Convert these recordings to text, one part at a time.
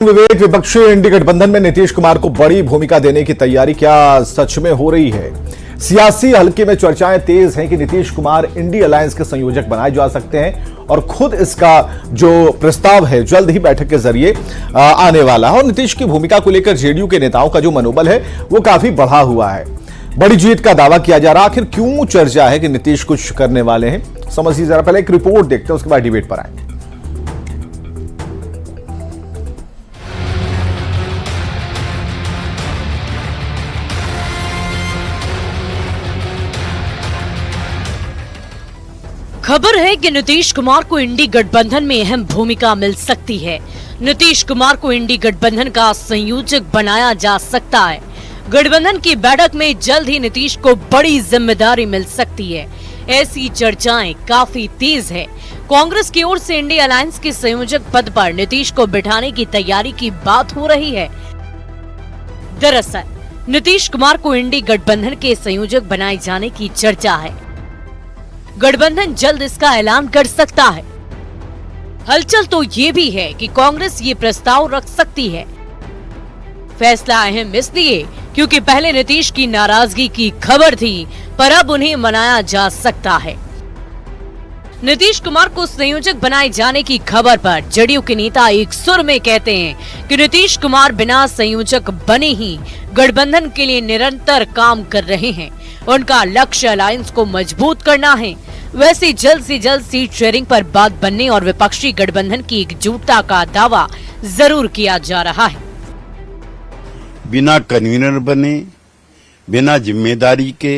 विवेक, विपक्षी इंडी गठबंधन में नीतीश कुमार को बड़ी भूमिका देने की तैयारी क्या सच में हो रही है? सियासी हलके में चर्चाएं तेज हैं कि नीतीश कुमार इंडी अलायंस के संयोजक बनाए जा सकते हैं और खुद इसका जो प्रस्ताव है जल्द ही बैठक के जरिए आने वाला है। और नीतीश की भूमिका को लेकर जेडीयू के नेताओं का जो मनोबल है वो काफी बढ़ा हुआ है। बड़ी जीत का दावा किया जा रहा, आखिर क्यों चर्चा है कि नीतीश कुछ करने वाले हैं? समझिए जरा, पहले एक रिपोर्ट देखते हैं, उसके बाद डिबेट पर आएंगे। खबर है कि नीतीश कुमार को इंडी गठबंधन में अहम भूमिका मिल सकती है। नीतीश कुमार को इंडी गठबंधन का संयोजक बनाया जा सकता है। गठबंधन की बैठक में जल्द ही नीतीश को बड़ी जिम्मेदारी मिल सकती है। ऐसी चर्चाएं काफी तेज है। कांग्रेस की ओर से इंडी अलायंस के संयोजक पद पर नीतीश को बिठाने की तैयारी की बात हो रही है। दरअसल नीतीश कुमार को इंडी गठबंधन के संयोजक बनाए जाने की चर्चा है। गठबंधन जल्द इसका ऐलान कर सकता है। हलचल तो ये भी है कि कांग्रेस ये प्रस्ताव रख सकती है। फैसला अहम इसलिए क्योंकि पहले नीतीश की नाराजगी की खबर थी, पर अब उन्हें मनाया जा सकता है। नीतीश कुमार को संयोजक बनाए जाने की खबर पर जेडीयू के नेता एक सुर में कहते हैं कि नीतीश कुमार बिना संयोजक बने ही गठबंधन के लिए निरंतर काम कर रहे हैं। उनका लक्ष्य अलायंस को मजबूत करना है। वैसे जल्द से जल्द सीट शेयरिंग पर बात बनने और विपक्षी गठबंधन की एकजुटता का दावा जरूर किया जा रहा है। बिना कन्वीनर बने, बिना जिम्मेदारी के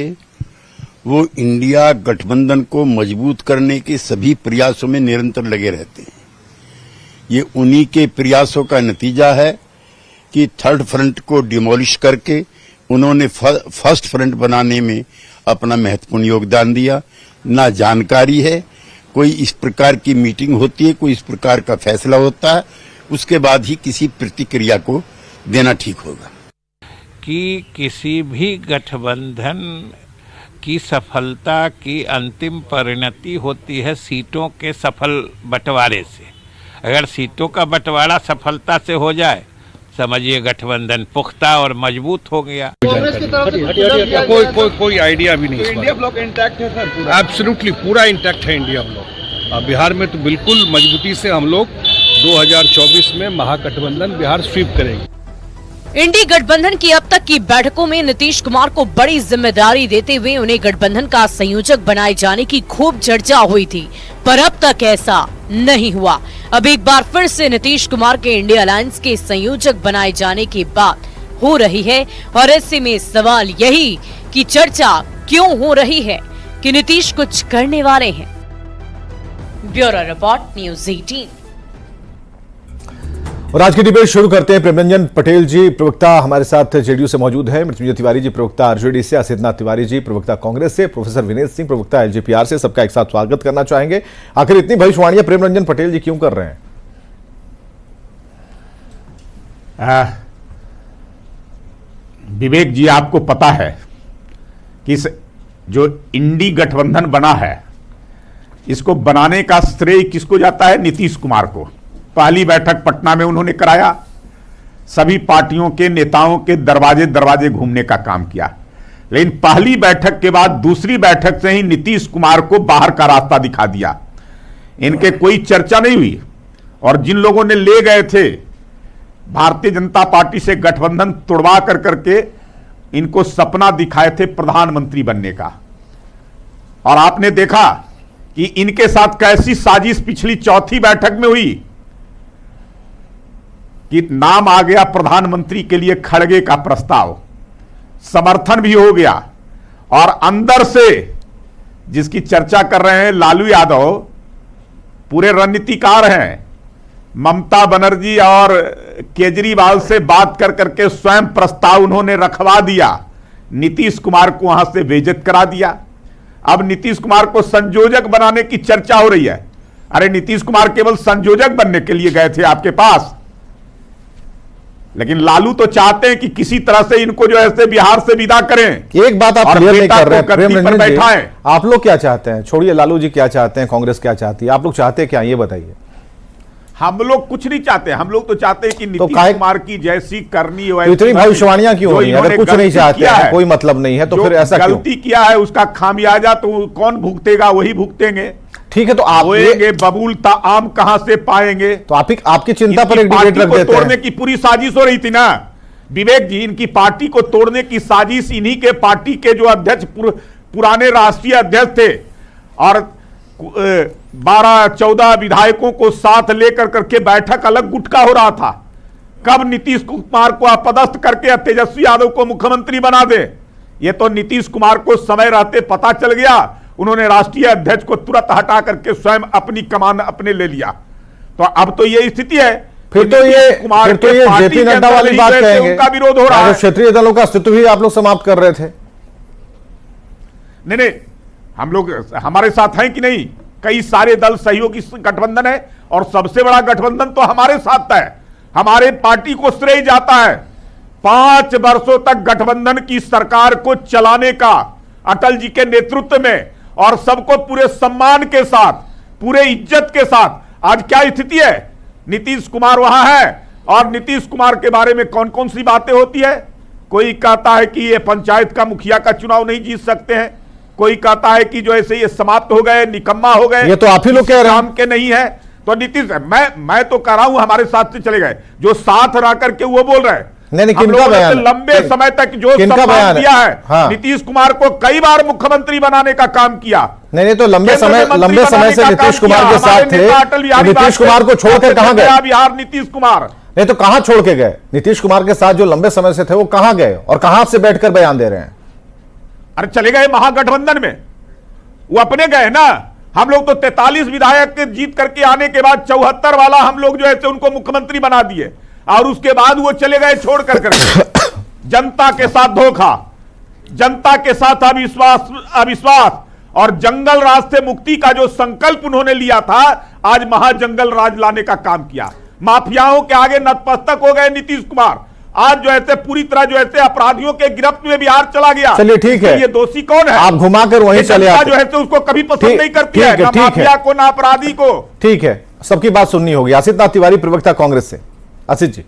वो इंडिया गठबंधन को मजबूत करने के सभी प्रयासों में निरंतर लगे रहते हैं। ये उन्हीं के प्रयासों का नतीजा है कि थर्ड फ्रंट को डिमोलिश करके उन्होंने फर्स्ट फ्रंट बनाने में अपना महत्वपूर्ण योगदान दिया। ना जानकारी है, कोई इस प्रकार की मीटिंग होती है, कोई इस प्रकार का फैसला होता है, उसके बाद ही किसी प्रतिक्रिया को देना ठीक होगा। कि किसी भी गठबंधन की सफलता की अंतिम परिणति होती है सीटों के सफल बंटवारे से। अगर सीटों का बंटवारा सफलता से हो जाए, समझिए गठबंधन पुख्ता और मजबूत हो गया। कांग्रेस की तरफ से कोई आइडिया भी नहीं। इंडिया ब्लॉक इंटैक्ट है सर, पूरा एब्सोल्युटली पूरा इंटैक्ट है इंडिया ब्लॉक। बिहार में तो बिल्कुल मजबूती से हम लोग 2024 में महागठबंधन बिहार स्वीप करेंगे। इंडी गठबंधन की अब तक की बैठकों में नीतीश कुमार को बड़ी जिम्मेदारी देते हुए उन्हें गठबंधन का संयोजक बनाए जाने की खूब चर्चा हुई थी, पर अब तक ऐसा नहीं हुआ। अब एक बार फिर से नीतीश कुमार के इंडी अलायंस के संयोजक बनाए जाने की बात हो रही है और ऐसे में सवाल यही कि चर्चा क्यों हो रही है कि नीतीश कुछ करने वाले हैं। Bureau report, news 18। और आज की डिबेट शुरू करते हैं। प्रेमरंजन पटेल जी प्रवक्ता हमारे साथ जेडीयू से मौजूद है, मृत्युंजय तिवारी जी प्रवक्ता आरजेडी से, असितनाथ तिवारी जी प्रवक्ता कांग्रेस से, प्रोफेसर विनेश सिंह प्रवक्ता एलजेपीआर से। सबका एक साथ स्वागत करना चाहेंगे। आखिर इतनी भविष्यवाणियां प्रेमरंजन पटेल जी क्यों कर रहे हैं? विवेक जी, आपको पता है कि जो इंडी गठबंधन बना है, इसको बनाने का श्रेय किसको जाता है? नीतीश कुमार को। पहली बैठक पटना में उन्होंने कराया, सभी पार्टियों के नेताओं के दरवाजे दरवाजे घूमने का काम किया, लेकिन पहली बैठक के बाद दूसरी बैठक से ही नीतीश कुमार को बाहर का रास्ता दिखा दिया। इनके कोई चर्चा नहीं हुई और जिन लोगों ने ले गए थे भारतीय जनता पार्टी से गठबंधन तोड़वा कर करके इनको सपना दिखाए थे प्रधानमंत्री बनने का, और आपने देखा कि इनके साथ कैसी साजिश पिछली चौथी बैठक में हुई कि नाम आ गया प्रधानमंत्री के लिए खड़गे का प्रस्ताव, समर्थन भी हो गया, और अंदर से जिसकी चर्चा कर रहे हैं लालू यादव पूरे रणनीतिकार हैं। ममता बनर्जी और केजरीवाल से बात कर करके स्वयं प्रस्ताव उन्होंने रखवा दिया, नीतीश कुमार को वहां से बेइज्जत करा दिया। अब नीतीश कुमार को संयोजक बनाने की चर्चा हो रही है। अरे नीतीश कुमार केवल संयोजक बनने के लिए गए थे आपके पास, लेकिन लालू तो चाहते हैं कि किसी तरह से इनको जो ऐसे बिहार से विदा करें। एक बात आप क्लियर नहीं कर रहे हैं प्रेमरंजन जी, आप लोग क्या चाहते हैं? छोड़िए लालू जी क्या चाहते हैं, कांग्रेस क्या चाहती है, आप लोग चाहते हैं क्या, ये बताइए। हम लोग कुछ नहीं चाहते, हम लोग तो चाहते हैं कि नीतीश काहे- कुमार की जैसी करनी हो तो इतनी भविष्यवाणियां क्यों हो रही हैं? अगर कुछ नहीं चाहते हैं, कोई मतलब नहीं है, तो जो फिर ऐसा क्यों? गलती किया है उसका खामियाजा तो कौन भुगतेगा? वही भुगतेंगे। ठीक है, तो आप बोएंगे बबूल आम कहां से पाएंगे? तो आप आपकी चिंता पर इनकी एक डिबेट पार्टी रख को देते तोड़ने हैं। की पूरी साजिश हो रही थी ना विवेक जी, इनकी पार्टी को तोड़ने की साजिश इन्हीं के पार्टी के जो अध्यक्ष पुराने राष्ट्रीय अध्यक्ष थे और 12-14 विधायकों को साथ लेकर करके बैठक अलग गुटका हो रहा था। कब नीतीश कुमार को अपदस्थ करके तेजस्वी यादव को मुख्यमंत्री बना दे, ये तो नीतीश कुमार को समय रहते पता चल गया। उन्होंने राष्ट्रीय अध्यक्ष को तुरंत हटा करके स्वयं अपनी कमान अपने ले लिया। तो अब तो ये स्थिति है, फिर तो ये जेपी नड्डा वाली बात कहेंगे, उनका विरोध हो रहा है। क्षेत्रीय दलों का अस्तित्व भी आप लोग समाप्त कर रहे थे। नहीं, हम लोग हमारे साथ हैं कि नहीं? कई सारे दल सहयोगी गठबंधन है और सबसे बड़ा गठबंधन तो हमारे साथ है। हमारे पार्टी को श्रेय जाता है 5 वर्षों तक गठबंधन की सरकार को चलाने का, अटल जी के नेतृत्व में, और सबको पूरे सम्मान के साथ, पूरे इज्जत के साथ। आज क्या स्थिति है? नीतीश कुमार वहां है और नीतीश कुमार के बारे में कौन कौन सी बातें होती है। कोई कहता है कि ये पंचायत का मुखिया का चुनाव नहीं जीत सकते हैं, कोई कहता है कि जो ऐसे ये समाप्त हो गए, निकम्मा हो गए, ये तो आप ही लोग कह रहे हैं। काम के नहीं है। तो नीतीश, मैं तो कह रहा हूं हमारे साथ से चले गए, जो साथ रह करके वो बोल रहे हैं। नहीं, हम किनका लोगों ने बयान तो है? लंबे समय तक जो सम्मान दिया है, हाँ। नीतीश कुमार को कई बार मुख्यमंत्री बनाने का काम किया। नहीं, तो लंबे केंद्र में समय मंत्री से बनाने का नीतीश काम कुमार किया। के साथ हमारे थे। नेता अटल बिहारी नीतीश कुमार को छोड़कर कहां गए? बिहार नीतीश कुमार नहीं, तो कहां छोड़ के गए? नीतीश कुमार के साथ जो लंबे समय से थे वो कहां गए और कहां से बैठकर बयान दे रहे हैं? अरे चले गए महागठबंधन में, वो अपने गए ना। हम लोग तो 43 विधायक के जीत करके आने के बाद 74 वाला हम लोग जो है उनको मुख्यमंत्री बना दिए और उसके बाद वो चले गए छोड़ कर करके। जनता के साथ धोखा, जनता के साथ अविश्वास और जंगल राज से मुक्ति का जो संकल्प उन्होंने लिया था, आज महाजंगल राज लाने का काम किया। माफियाओं के आगे नतमस्तक हो गए नीतीश कुमार। आज जो ऐसे पूरी तरह जो ऐसे अपराधियों के गिरफ्त में बिहार चला गया। चलिए ठीक है, ये दोषी कौन है? आप घुमाकर वहीं चले आते जो है उसको कभी पसंद नहीं करती है, ना माफिया को ना अपराधी को। ठीक है, सबकी बात सुननी होगी। आसित नाथ तिवारी, प्रवक्ता कांग्रेस से। आसित जी,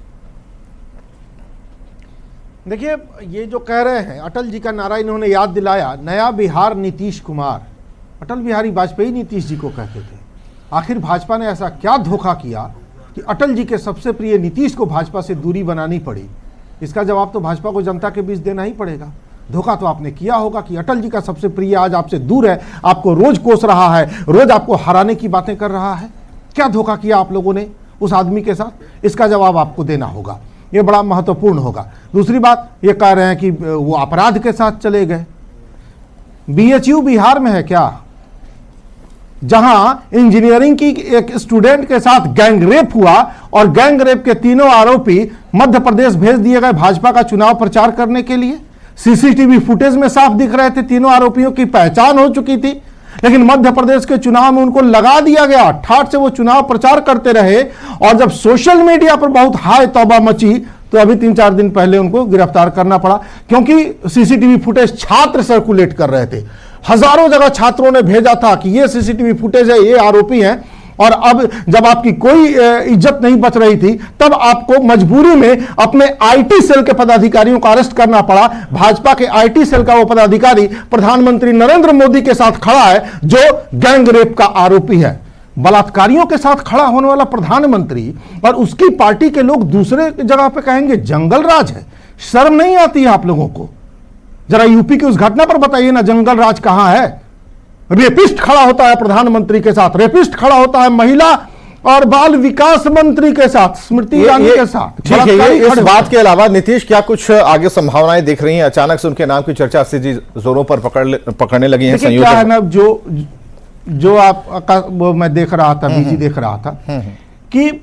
देखिए, ये जो कह रहे हैं अटल जी का नारा इन्होंने याद दिलाया, नया बिहार नीतीश कुमार। अटल बिहारी वाजपेयी नीतीश जी को कहते थे। आखिर भाजपा ने ऐसा क्या धोखा किया कि अटल जी के सबसे प्रिय नीतीश को भाजपा से दूरी बनानी पड़ी? इसका जवाब तो भाजपा को जनता के बीच देना ही पड़ेगा। धोखा तो आपने किया होगा कि अटल जी का सबसे प्रिय आज आपसे दूर है, आपको रोज कोस रहा है, रोज आपको हराने की बातें कर रहा है। क्या धोखा किया आप लोगों ने उस आदमी के साथ? इसका जवाब आपको देना होगा, ये बड़ा महत्वपूर्ण होगा। दूसरी बात, ये कह रहे हैं कि वो अपराध के साथ चले गए। बीएचयू बिहार में है क्या, जहां इंजीनियरिंग की एक स्टूडेंट के साथ गैंग रेप हुआ और गैंग रेप के तीनों आरोपी मध्य प्रदेश भेज दिए गए भाजपा का चुनाव प्रचार करने के लिए? सीसीटीवी फुटेज में साफ दिख रहे थे, तीनों आरोपियों की पहचान हो चुकी थी, लेकिन मध्य प्रदेश के चुनाव में उनको लगा दिया गया। ठाठ से वो चुनाव प्रचार करते रहे और जब सोशल मीडिया पर बहुत हाय तौबा मची तो अभी 3-4 दिन पहले उनको गिरफ्तार करना पड़ा, क्योंकि सीसीटीवी फुटेज छात्र सर्कुलेट कर रहे थे। हजारों जगह छात्रों ने भेजा था कि ये सीसीटीवी फुटेज है, ये आरोपी हैं। और अब जब आपकी कोई इज्जत नहीं बच रही थी, तब आपको मजबूरी में अपने आईटी सेल के पदाधिकारियों को अरेस्ट करना पड़ा। भाजपा के आईटी सेल का वो पदाधिकारी प्रधानमंत्री नरेंद्र मोदी के साथ खड़ा है, जो गैंग रेप का आरोपी है। बलात्कारियों के साथ खड़ा होने वाला प्रधानमंत्री और उसकी पार्टी के लोग दूसरे जगह पे कहेंगे जंगल राज है। शर्म नहीं आती है आप लोगों को? जरा यूपी की उस घटना पर बताइए ना, जंगल राज कहां है? रेपिस्ट खड़ा होता है प्रधानमंत्री के साथ, रेपिस्ट खड़ा होता है महिला और बाल विकास मंत्री के साथ, स्मृति ईरानी के साथ। ठीक है, ये इस बात के अलावा नीतीश क्या कुछ आगे संभावनाएं दिख रही हैं? अचानक से उनके नाम की चर्चा जी जोरों पर पकड़ने लगी है। क्या है ना, जो आपका वो मैं देख रहा था, बीजी देख रहा था कि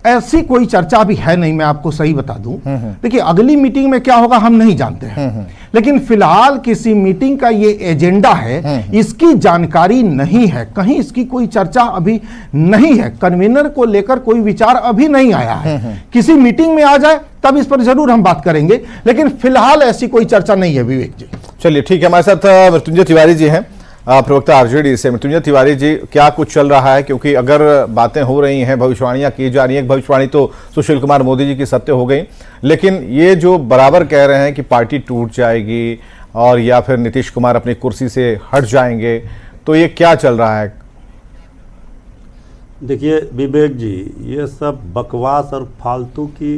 ऐसी कोई चर्चा भी है नहीं। मैं आपको सही बता दूं, देखिए अगली मीटिंग में क्या होगा हम नहीं जानते हैं, लेकिन फिलहाल किसी मीटिंग का ये एजेंडा है, इसकी जानकारी नहीं है। कहीं इसकी कोई चर्चा अभी नहीं है, कन्वीनर को लेकर कोई विचार अभी नहीं आया है। किसी मीटिंग में आ जाए तब इस पर जरूर हम बात करेंगे, लेकिन फिलहाल ऐसी कोई चर्चा नहीं है। विवेक जी, चलिए ठीक है, हमारे साथ मृत्युंजय तिवारी जी हैं। प्रवक्ता आरजेडी से मृत्युंजय तिवारी जी, क्या कुछ चल रहा है? क्योंकि अगर बातें हो रही हैं, भविष्यवाणियां की जा रही हैं, भविष्यवाणी तो सुशील कुमार मोदी जी की सत्य हो गई, लेकिन ये जो बराबर कह रहे हैं कि पार्टी टूट जाएगी और या फिर नीतीश कुमार अपनी कुर्सी से हट जाएंगे, तो ये क्या चल रहा है? देखिए विवेक जी, ये सब बकवास और फालतू की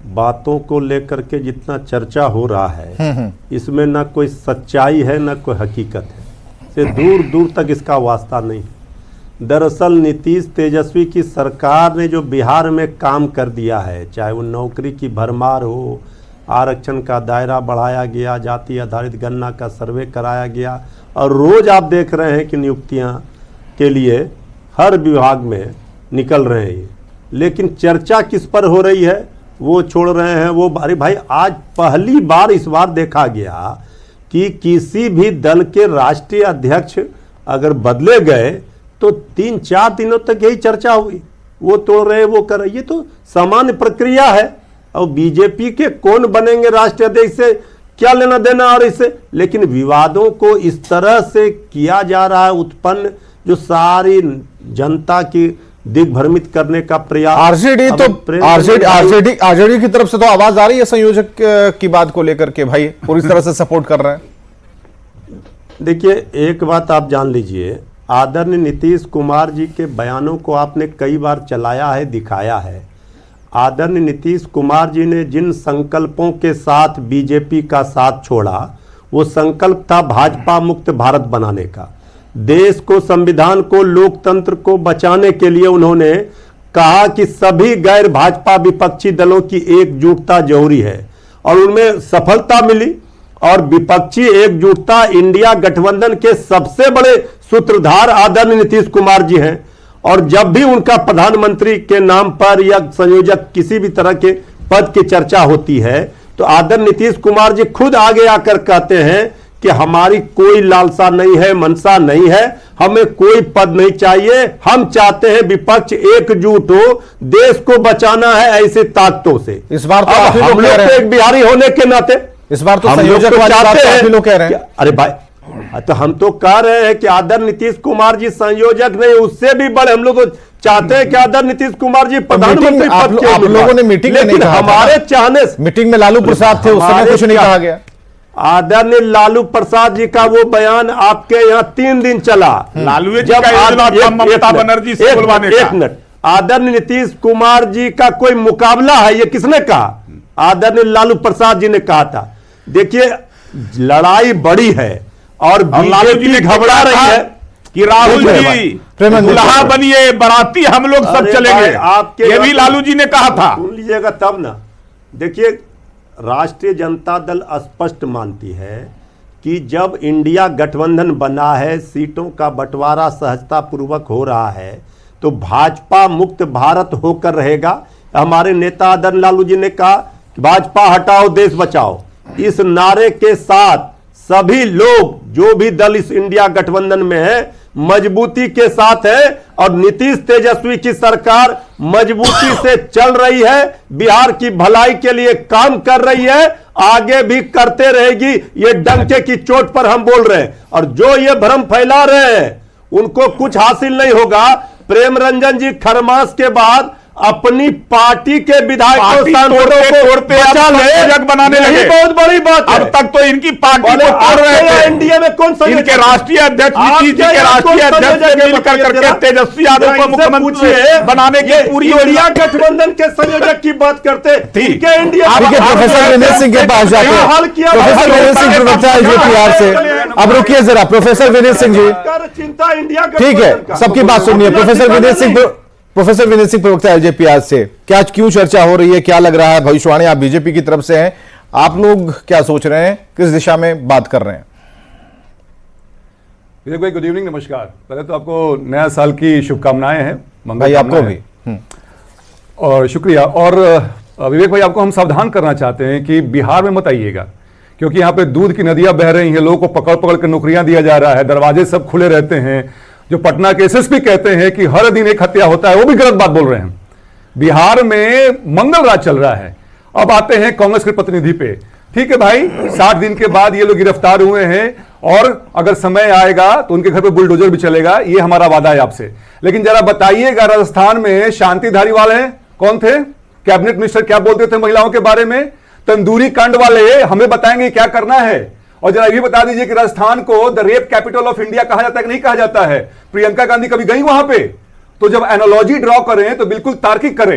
बातों को लेकर के जितना चर्चा हो रहा है, इसमें ना कोई सच्चाई है ना कोई हकीकत है, से दूर दूर तक इसका वास्ता नहीं। दरअसल नीतीश तेजस्वी की सरकार ने जो बिहार में काम कर दिया है, चाहे वो नौकरी की भरमार हो, आरक्षण का दायरा बढ़ाया गया, जाति आधारित गणना का सर्वे कराया गया, और रोज आप देख रहे हैं कि नियुक्तियां के लिए हर विभाग में निकल रहे हैं। लेकिन चर्चा किस पर हो रही है वो छोड़ रहे हैं वो। अरे भाई, आज पहली बार इस बार देखा गया कि किसी भी दल के राष्ट्रीय अध्यक्ष अगर बदले गए तो 3-4 दिनों तक यही चर्चा हुई, वो तोड़ रहे वो कर रहे। ये तो सामान्य प्रक्रिया है। और बीजेपी के कौन बनेंगे राष्ट्रीय अध्यक्ष से क्या लेना देना और इससे, लेकिन विवादों को इस तरह से किया जा रहा है उत्पन्न, जो सारी जनता की दिग्भ्रमित करने का प्रयास। आरजेडी की तरफ से तो आवाज आ रही है संयोजक की बात को लेकर के, भाई पूरी तरह से सपोर्ट कर रहे हैं। देखिए एक बात आप जान लीजिए, आदरणीय नीतीश कुमार जी के बयानों को आपने कई बार चलाया है, दिखाया है। आदरणीय नीतीश कुमार जी ने जिन संकल्पों के साथ बीजेपी का साथ छोड़ा, वो संकल्प था भाजपा मुक्त भारत बनाने का। देश को, संविधान को, लोकतंत्र को बचाने के लिए उन्होंने कहा कि सभी गैर भाजपा विपक्षी दलों की एकजुटता जरूरी है, और उनमें सफलता मिली। और विपक्षी एकजुटता इंडिया गठबंधन के सबसे बड़े सूत्रधार आदरणीय नीतीश कुमार जी हैं। और जब भी उनका प्रधानमंत्री के नाम पर या संयोजक किसी भी तरह के पद की चर्चा होती है, तो आदरणीय नीतीश कुमार जी खुद आगे आकर कहते हैं कि हमारी कोई लालसा नहीं है, मनसा नहीं है, हमें कोई पद नहीं चाहिए, हम चाहते हैं विपक्ष एकजुट हो, देश को बचाना है ऐसे ताकतों से। इस बार तो हम लोग तो एक बिहारी होने के नाते इस बार तो संयोजक वाली बात काफी लोग कह रहे हैं। अरे भाई, तो हम तो कह रहे हैं कि आदरणीय नीतीश कुमार जी संयोजक नहीं, उससे भी बड़े हम लोग तो चाहते हैं कि आदरणीय नीतीश कुमार जी प्रधानमंत्री पद के। आप लोगों ने मीटिंग में नहीं कहा, हमारे चाहने से मीटिंग में लालू प्रसाद थे, उस समय कुछ नहीं कहा गया। आदरणीय लालू प्रसाद जी का वो बयान आपके यहाँ 3 दिन चला। लालू जी का ममता बनर्जी से बुलवाने का। 1 मिनट, आदरणीय नीतीश कुमार जी का कोई मुकाबला है ये किसने कहा? आदरणीय लालू प्रसाद जी ने कहा था। देखिए लड़ाई बड़ी है और बीजेपी घबरा रही है कि राहुल जी दुल्हा बनिए, बाराती हम लोग सब चलेंगे, आपके ये भी लालू जी ने कहा था। सुन लीजिएगा तब ना। देखिए राष्ट्रीय जनता दल स्पष्ट मानती है कि जब इंडिया गठबंधन बना है, सीटों का बंटवारा सहजता पूर्वक हो रहा है, तो भाजपा मुक्त भारत होकर रहेगा। हमारे नेता आदरणीय लालू जी ने कहा कि भाजपा हटाओ देश बचाओ, इस नारे के साथ सभी लोग जो भी दल इस इंडिया गठबंधन में है मजबूती के साथ है, और नीतीश तेजस्वी की सरकार मजबूती से चल रही है, बिहार की भलाई के लिए काम कर रही है, आगे भी करते रहेगी। ये डंके की चोट पर हम बोल रहे हैं। और जो ये भ्रम फैला रहे हैं उनको कुछ हासिल नहीं होगा। प्रेम रंजन जी खरमास के बाद अपनी पार्टी के विधायकों तोड़ते बनाने लगे, बहुत बड़ी बात है। अब तक तो इनकी पार्टी को तोड़ रहे थे। इंडिया में कौन सा इनके राष्ट्रीय अध्यक्ष नीतीश जी के राष्ट्रीय अध्यक्ष से मिलकर करके तेजस्वी यादव को मुख्यमंत्री बनाने की पूरी इंडिया गठबंधन के संयोजक की बात करते थे। इंडिया प्रोफेसर विनीत सिंह के पास जाते हैं। प्रोफेसर विनीत सिंह प्रवक्ता एलजेपीआर से, अब रुकिए जरा प्रोफेसर विनीत सिंह जी, चिंता इंडिया ठीक है, सबकी बात सुनिए। प्रोफेसर विनीत सिंह प्रवक्ता एलजेपीआर से, क्या क्यों चर्चा हो रही है, क्या लग रहा है? भविष्यवाणी आप बीजेपी की तरफ से हैं, आप लोग क्या सोच रहे हैं, किस दिशा में बात कर रहे हैं? विवेक भाई गुड इवनिंग, नमस्कार। पहले तो आपको नया साल की शुभकामनाएं हैं। भाई आपको भी और शुक्रिया। और विवेक भाई आपको हम सावधान करना चाहते हैं कि बिहार में मत आइएगा, क्योंकि यहाँ पे दूध की नदियां बह रही हैं, लोगों को पकड़ पकड़ कर नौकरियां दिया जा रहा है, दरवाजे सब खुले रहते हैं। जो पटना के एसएसपी कहते हैं कि हर दिन एक हत्या होता है, वो भी गलत बात बोल रहे हैं। बिहार में मंगल राज चल रहा है। अब आते हैं कांग्रेस के प्रतिनिधि पे। ठीक है भाई, 60 दिन के बाद ये लोग गिरफ्तार हुए हैं और अगर समय आएगा तो उनके घर पे बुलडोजर भी चलेगा, ये हमारा वादा है आपसे। लेकिन जरा बताइएगा, राजस्थान में शांति धारीवाल हैं, कौन थे कैबिनेट मिनिस्टर, क्या बोलते थे महिलाओं के बारे में? तंदूरी कांड वाले हमें बताएंगे क्या करना है। और जरा ये बता दीजिए कि राजस्थान को the rape capital of India कहा जाता है कि नहीं कहा जाता है? प्रियंका गांधी कभी गई वहां पे? तो जब एनालॉजी ड्रॉ करें तो बिल्कुल तार्किक करें।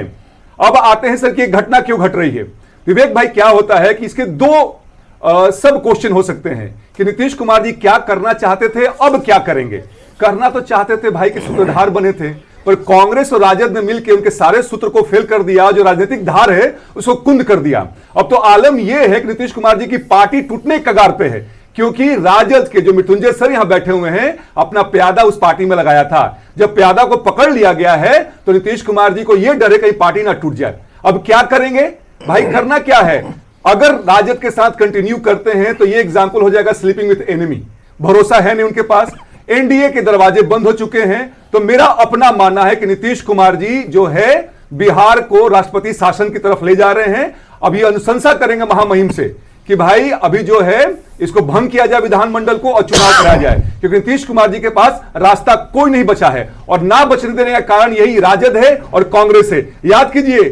अब आते हैं सर कि एक घटना क्यों घट रही है। विवेक भाई, क्या होता है कि इसके दो सब क्वेश्चन हो सकते हैं कि नीतीश कुमार जी क्या करना चाहते थे, अब क्या करेंगे। करना तो चाहते थे भाई कि सूत्रधार बने थे, पर कांग्रेस और राजद ने मिलकर उनके सारे सूत्र को फेल कर दिया, जो राजनीतिक धार है उसको कुंद कर दिया। अब तो आलम यह है कि नीतीश कुमार जी की पार्टी टूटने के कगार पे है, क्योंकि राजद के जो मृत्युंजय सर यहां बैठे हुए हैं, अपना प्यादा उस पार्टी में लगाया था। जब प्यादा को पकड़ लिया गया है तो नीतीश कुमार जी को यह डर है कहीं पार्टी ना टूट जाए। अब क्या करेंगे भाई, करना क्या है? अगर राजद के साथ कंटिन्यू करते हैं तो यह एग्जाम्पल हो जाएगा स्लीपिंग विथ एनिमी। भरोसा है नहीं उनके पास, एनडीए के दरवाजे बंद हो चुके हैं। तो मेरा अपना मानना है कि नीतीश कुमार जी जो है बिहार को राष्ट्रपति शासन की तरफ ले जा रहे हैं। अभी अनुशंसा करेंगे महामहिम से कि भाई अभी जो है इसको भंग किया जाए विधानमंडल को और चुनाव कराया जाए, क्योंकि नीतीश कुमार जी के पास रास्ता कोई नहीं बचा है। और ना बचने देने का कारण यही राजद है और कांग्रेस है। याद कीजिए,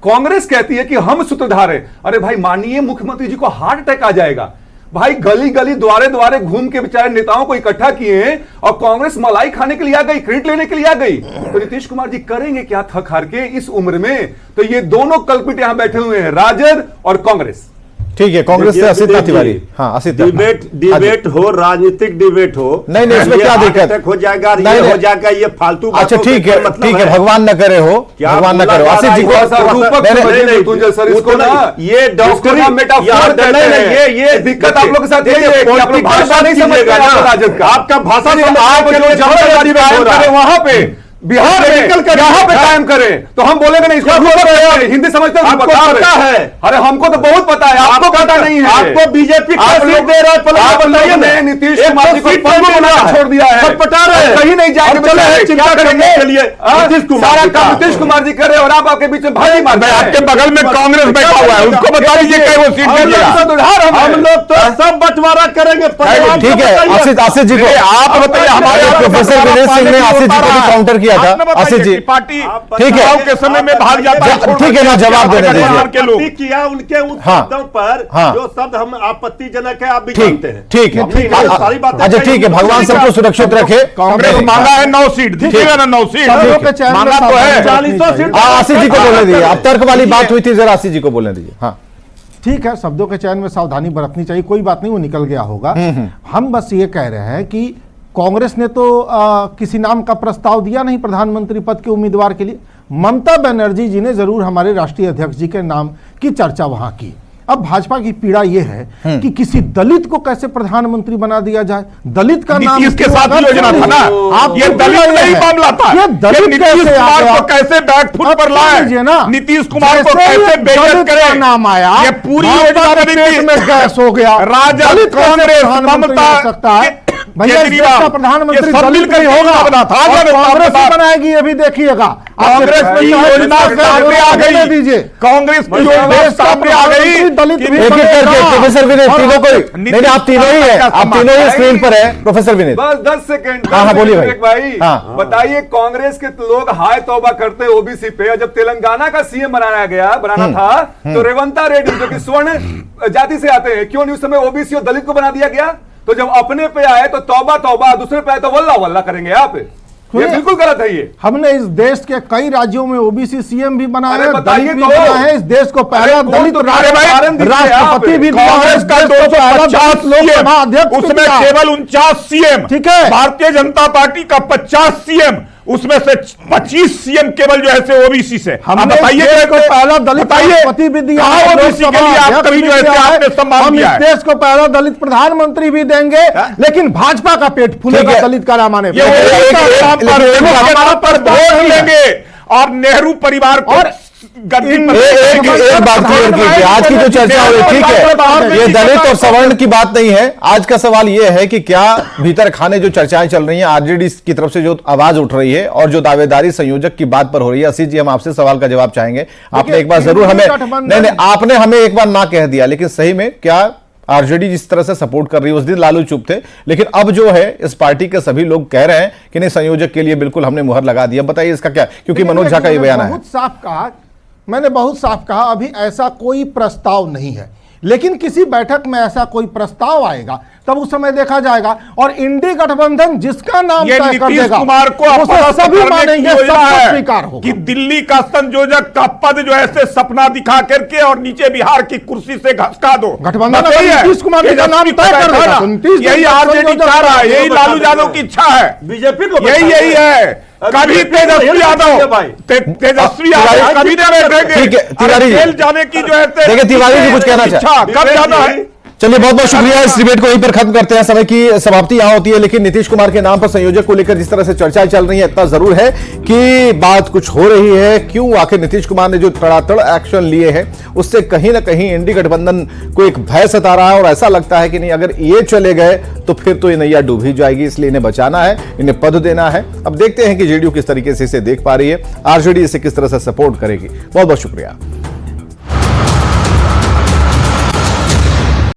कांग्रेस कहती है कि हम सूत्रधार हैं। अरे भाई, माननीय मुख्यमंत्री जी को हार्ट अटैक आ जाएगा। भाई गली गली द्वारे द्वारे घूम के बेचारे नेताओं को इकट्ठा किए और कांग्रेस मलाई खाने के लिए आ गई, क्रेडिट लेने के लिए आ गई। तो नीतीश कुमार जी करेंगे क्या थक हार के इस उम्र में? तो ये दोनों कल्पित यहां बैठे हुए हैं, राजद और कांग्रेस। ठीक है, कांग्रेस से असित तिवारी। हाँ, असित डिबेट हो, राजनीतिक डिबेट हो, नहीं इसमें क्या दिक्कत हो जाएगा, ये हो जाएगा, ये फालतू। अच्छा ठीक है, ठीक है, भगवान न करे हो, भगवान न करे। असित जी को ये डॉक्टर ये दिक्कत आप लोग के साथ है, भाषा नहीं समझते राजद का, आपका भाषा वहां पे बिहार में यहाँ पे कायम करें तो हम बोलेंगे नहीं, इसको हिंदी समझते है। अरे हमको तो बहुत पता है, आपको पता नहीं है। आपको बीजेपी दे रहा है, नीतीश कुमार जी को छोड़ दिया है, पटा रहे हैं, कहीं नहीं जाएंगे, चिंता करेंगे सारा काम नीतीश कुमार जी कर रहे हैं और आप आपके बीच में भाई मार। आपके बगल में कांग्रेस बैठा हुआ है, उसको बता दीजिए वो सीट हम लोग तो सब बंटवारा करेंगे। ठीक है, आसित जी को आप बताइए। हमारे प्रोफेसर विनय सिंह ने आसित जी को भी काउंटर किया था। आसित जी, पार्टी ठीक है के समय में भाग जाता है, ठीक है ना, जवाब देने दीजिए। किया उनके उन शब्दों पर जो शब्द हम आपत्तिजनक है, आप भी जानते हैं। ठीक है, सारी बात। अच्छा ठीक है, भगवान सबको सुरक्षित रखे। कांग्रेस मांगा है 9 सीट, दीजिएगा ना 9 सीट, मांगा तो है 40 सीट। आसित जी को बोलने दीजिए, अब तर्क वाली बात हुई थी, जरा आसित जी को बोलने दीजिए। हाँ ठीक है, शब्दों के चयन में सावधानी बरतनी चाहिए, कोई बात नहीं, वो निकल गया होगा। हम बस ये कह रहे हैं कि कांग्रेस ने तो किसी नाम का प्रस्ताव दिया नहीं प्रधानमंत्री पद के उम्मीदवार के लिए। ममता बनर्जी जी ने जरूर हमारे राष्ट्रीय अध्यक्ष जी के नाम की चर्चा वहां की। अब भाजपा की पीड़ा यह है कि किसी दलित को कैसे प्रधानमंत्री बना दिया जाए। दलित का नाम इसके साथ योजना था ना, आप ये दलित नहीं मामला था, ये दलित नीतीश कुमार को कैसे बैकफुट पर लाए, नीतीश कुमार को कैसे बेइज्जत करे, नाम आया, ये पूरी योजना में गैस हो गया। राजद, कांग्रेस, ममता, प्रधानमंत्री दलित नहीं होगा, कांग्रेस बनाएगी, ये भी देखिएगा। कांग्रेस की योजना सामने आ गई, दीजिए कांग्रेस की योजना सामने आ गई। दलित भी प्रोफेसर विनीत, तीनों को नहीं, आप तीनों ही है, आप तीनों ही स्क्रीन पर है। प्रोफेसर विनीत, बस 10 सेकंड। हाँ बोलिए भाई, बताइए, कांग्रेस के लोग हाय तौबा करते ओबीसी पे। जब तेलंगाना का सीएम बनाना था तो रेवंता रेड्डी जो कि स्वर्ण जाति से आते हैं, क्यों नहीं उस समय ओबीसी और दलित को बना दिया गया? तो जब अपने पे आए तो तौबा तौबा, दूसरे पे आए तो वल्ला वल्ला करेंगे आप। ये बिल्कुल गलत है। ये हमने इस देश के कई राज्यों में ओबीसी सीएम भी बनाए, बताइए दलित भी बनाए हैं। इस देश को पहला दलित राष्ट्रपति भी दिया है। कांग्रेस का 250 लोकसभा अध्यक्ष, उसमें केवल 49 सीएम, ठीक है। भारतीय जनता पार्टी का 50 सीएम, उसमें से 25 सीएम केवल जो है से ओबीसी से। हमने बताइए को पहला दलित राष्ट्रपति भी दिया है, ओबीसी के लिए आप कभी जो है आपने सम्मान हम दिया इस है। देश को पहला दलित प्रधानमंत्री भी देंगे, लेकिन भाजपा का पेट फूलेगा दलित का रामाने पर वोट लेंगे और नेहरू परिवार को एक बात क्लियर कीजिए, आज की जो चर्चा हुई, ठीक है, ये दलित और सवर्ण की बात नहीं है। आज का सवाल ये है कि क्या भीतर खाने जो चर्चाएं चल रही हैं, आरजेडी की तरफ से जो आवाज उठ रही है और जो दावेदारी संयोजक की बात पर हो रही है। असित जी, हम आपसे सवाल का जवाब चाहेंगे। आपने एक बार जरूर हमें, नहीं, आपने हमें एक बार ना कह दिया, लेकिन सही में क्या आरजेडी जिस तरह से सपोर्ट कर रही है, उस दिन लालू चुप थे, लेकिन अब जो है इस पार्टी के सभी लोग कह रहे हैं कि नहीं, संयोजक के लिए बिल्कुल हमने मुहर लगा दिया। बताइए इसका क्या, क्योंकि मनोज झा का ये बयान है। मैंने बहुत साफ कहा अभी ऐसा कोई प्रस्ताव नहीं है, लेकिन किसी बैठक में ऐसा कोई प्रस्ताव आएगा तब उस समय देखा जाएगा। और इंडी गठबंधन जिसका नाम ये तय कर नीतीश देगा कुमार को सभी मानेंगे, सबको स्वीकार होगा कि दिल्ली का संयोजक का पद जो ऐसे सपना दिखा करके और नीचे बिहार की कुर्सी से घसका दो। गठबंधन नीतीश कुमार का नाम तय कर देगा, यही आरजेडी चाह रहा है, यही लालू यादव की इच्छा है, बीजेपी को यही है। कभी तेजस्वी यादव कभी नहीं बैठेंगे। ठीक है तिवारी जी, जेल जाने की जो है देखिए तिवारी जी कुछ कहना चाहते, कब जाना है। चलिए बहुत बहुत शुक्रिया। इस डिबेट को यहीं पर खत्म करते हैं, समय की समाप्ति यहां होती है। लेकिन नीतीश कुमार के नाम पर संयोजक को लेकर जिस तरह से चर्चाएं चल रही है, इतना जरूर है कि बात कुछ हो रही है। क्यों आखिर नीतीश कुमार ने जो तड़ातड़ एक्शन लिए हैं उससे कहीं ना कहीं इंडी गठबंधन को एक भय सता रहा है, और ऐसा लगता है कि नहीं, अगर ये चले गए तो फिर तो ये नैया डूब ही जाएगी। इसलिए इन्हें बचाना है, इन्हें पद देना है। अब देखते हैं कि जेडीयू किस तरीके से इसे देख पा रही है, आरजेडी इसे किस तरह से सपोर्ट करेगी। बहुत बहुत शुक्रिया।